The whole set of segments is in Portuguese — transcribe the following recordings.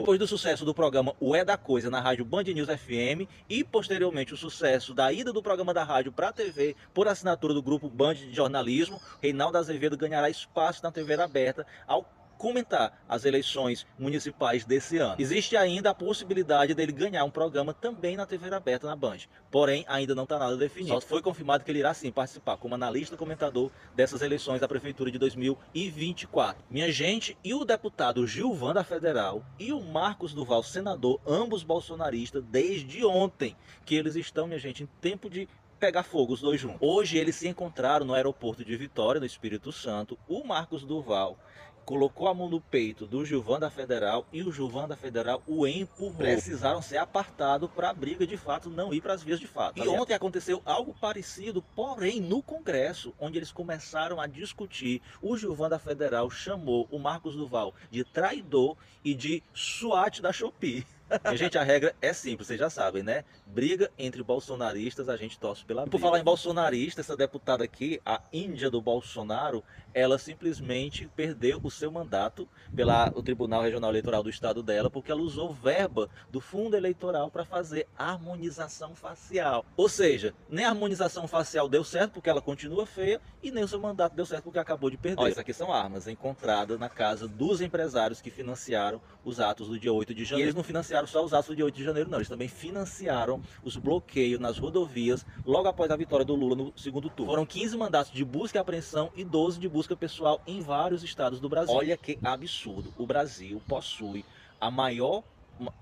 Depois do sucesso do programa O É da Coisa na rádio Band News FM e posteriormente o sucesso da ida do programa da rádio para a TV por assinatura do grupo Band de Jornalismo, Reinaldo Azevedo ganhará espaço na TV aberta ao comentar as eleições municipais desse ano. Existe ainda a possibilidade dele ganhar um programa também na TV aberta na Band, porém ainda não está nada definido. Só foi confirmado que ele irá sim participar como analista e comentador dessas eleições da Prefeitura de 2024. Minha gente, e o deputado Gilvan da Federal e o Marcos Duval, senador, ambos bolsonaristas, desde ontem, que eles estão, minha gente, em tempo de pegar fogo os dois juntos. Hoje eles se encontraram no aeroporto de Vitória, no Espírito Santo. O Marcos Duval colocou a mão no peito do Gilvan da Federal e o Gilvan da Federal o empurrou. Precisaram ser apartados para a briga de fato não ir para as vias de fato. E ontem aconteceu algo parecido, porém no Congresso, onde eles começaram a discutir. O Gilvan da Federal chamou o Marcos Duval de traidor e de SWAT da Shopee. Minha gente, a regra é simples, vocês já sabem, né? Briga entre bolsonaristas, a gente torce pela briga. Por falar em bolsonarista, essa deputada aqui, a Índia do Bolsonaro, ela simplesmente perdeu o seu mandato pelo Tribunal Regional Eleitoral do estado dela, porque ela usou verba do fundo eleitoral para fazer harmonização facial. Ou seja, nem a harmonização facial deu certo porque ela continua feia e nem o seu mandato deu certo porque acabou de perder. Olha, isso aqui são armas encontradas na casa dos empresários que financiaram os atos do dia 8 de janeiro. E eles não financiaram só os atos do dia 8 de janeiro, não. Eles também financiaram os bloqueios nas rodovias logo após a vitória do Lula no segundo turno. Foram 15 mandatos de busca e apreensão e 12 de busca pessoal em vários estados do Brasil. Olha que absurdo. O Brasil possui a maior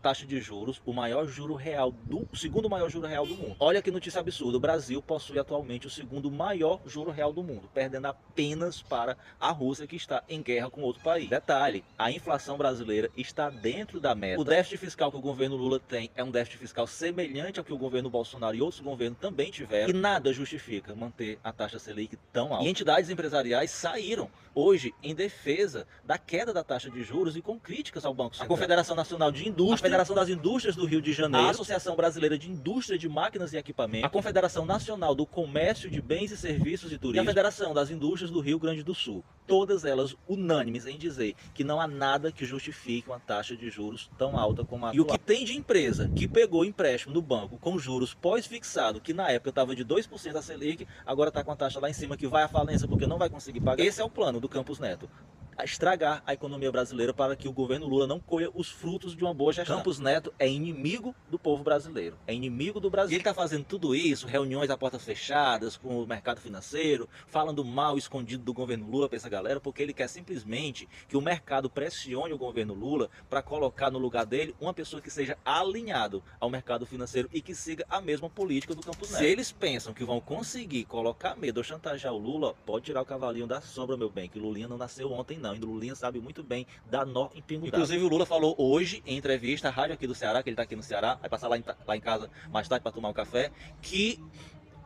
taxa de juros, o maior juro real o segundo maior juro real do mundo. Olha que notícia absurda, o Brasil possui atualmente o segundo maior juro real do mundo, perdendo apenas para a Rússia, que está em guerra com outro país. Detalhe, a inflação brasileira está dentro da meta. O déficit fiscal que o governo Lula tem é um déficit fiscal semelhante ao que o governo Bolsonaro e outros governos também tiveram, e nada justifica manter a taxa Selic tão alta. E entidades empresariais saíram hoje em defesa da queda da taxa de juros e com críticas ao Banco Central. A Confederação Nacional de Indústria, a Federação das Indústrias do Rio de Janeiro, a Associação Brasileira de Indústria de Máquinas e Equipamentos, a Confederação Nacional do Comércio de Bens e Serviços e Turismo e a Federação das Indústrias do Rio Grande do Sul. Todas elas unânimes em dizer que não há nada que justifique uma taxa de juros tão alta como a atual. E o que tem de empresa que pegou empréstimo no banco com juros pós-fixado, que na época estava de 2% a Selic, agora está com a taxa lá em cima, que vai à falência porque não vai conseguir pagar. Esse é o plano do Campos Neto: a estragar a economia brasileira para que o governo Lula não colha os frutos de uma boa gestão. Campos Neto é inimigo do povo brasileiro, é inimigo do Brasil. E ele está fazendo tudo isso, reuniões a portas fechadas com o mercado financeiro, falando mal escondido do governo Lula para essa galera, porque ele quer simplesmente que o mercado pressione o governo Lula para colocar no lugar dele uma pessoa que seja alinhado ao mercado financeiro e que siga a mesma política do Campos Neto. Se eles pensam que vão conseguir colocar medo ou chantagear o Lula, pode tirar o cavalinho da sombra, meu bem, que Lulinha não nasceu ontem não. E o Lulinha sabe muito bem dar nó em pingo d'água. Inclusive o Lula falou hoje em entrevista à rádio aqui do Ceará, que ele está aqui no Ceará, vai passar lá em casa mais tarde para tomar um café, que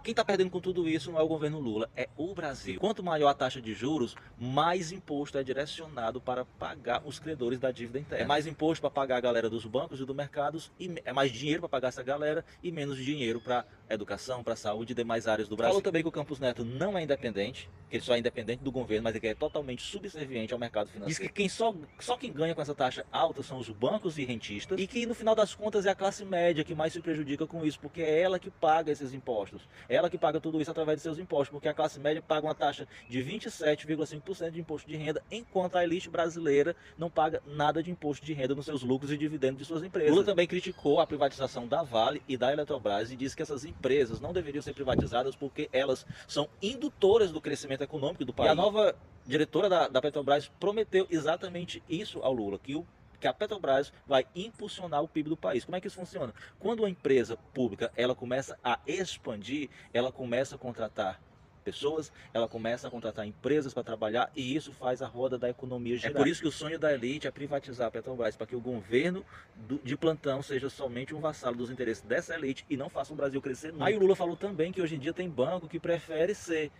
quem está perdendo com tudo isso não é o governo Lula, é o Brasil. Quanto maior a taxa de juros, mais imposto é direcionado para pagar os credores da dívida interna. É mais imposto para pagar a galera dos bancos e do mercado, e é mais dinheiro para pagar essa galera e menos dinheiro para educação, para saúde e demais áreas do Brasil. Falou também que o Campos Neto não é independente, que ele só é independente do governo, mas ele é totalmente subserviente ao mercado financeiro. Diz que só quem ganha com essa taxa alta são os bancos e rentistas, e que no final das contas é a classe média que mais se prejudica com isso, porque é ela que paga esses impostos. Ela que paga tudo isso através de seus impostos, porque a classe média paga uma taxa de 27,5% de imposto de renda, enquanto a elite brasileira não paga nada de imposto de renda nos seus lucros e dividendos de suas empresas. Lula também criticou a privatização da Vale e da Eletrobras e disse que essas empresas não deveriam ser privatizadas porque elas são indutoras do crescimento econômico do país. E a nova diretora da Petrobras prometeu exatamente isso ao Lula, que a Petrobras vai impulsionar o PIB do país. Como é que isso funciona? Quando uma empresa pública ela começa a expandir, ela começa a contratar pessoas, ela começa a contratar empresas para trabalhar, e isso faz a roda da economia girar. É por isso que o sonho da elite é privatizar a Petrobras, para que o governo de plantão seja somente um vassalo dos interesses dessa elite e não faça o Brasil crescer nunca. Aí o Lula falou também que hoje em dia tem banco que prefere ser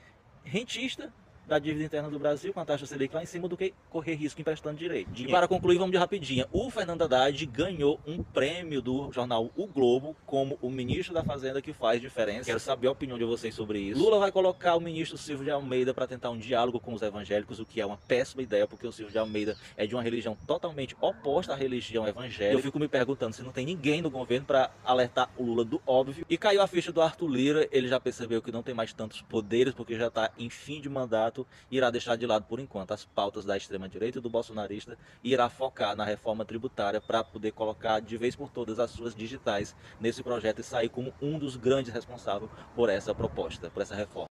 rentista da dívida interna do Brasil, com a taxa Selic lá em cima, do que correr risco emprestando direito. E para concluir, vamos de rapidinha. O Fernando Haddad ganhou um prêmio do jornal O Globo como o ministro da Fazenda que faz diferença. Quero saber a opinião de vocês sobre isso. Lula vai colocar o ministro Silvio de Almeida para tentar um diálogo com os evangélicos, o que é uma péssima ideia, porque o Silvio de Almeida é de uma religião totalmente oposta à religião evangélica. Eu fico me perguntando se não tem ninguém no governo para alertar o Lula do óbvio. E caiu a ficha do Arthur Lira, ele já percebeu que não tem mais tantos poderes, porque já está em fim de mandato, irá deixar de lado por enquanto as pautas da extrema-direita e do bolsonarista e irá focar na reforma tributária para poder colocar de vez por todas as suas digitais nesse projeto e sair como um dos grandes responsáveis por essa proposta, por essa reforma.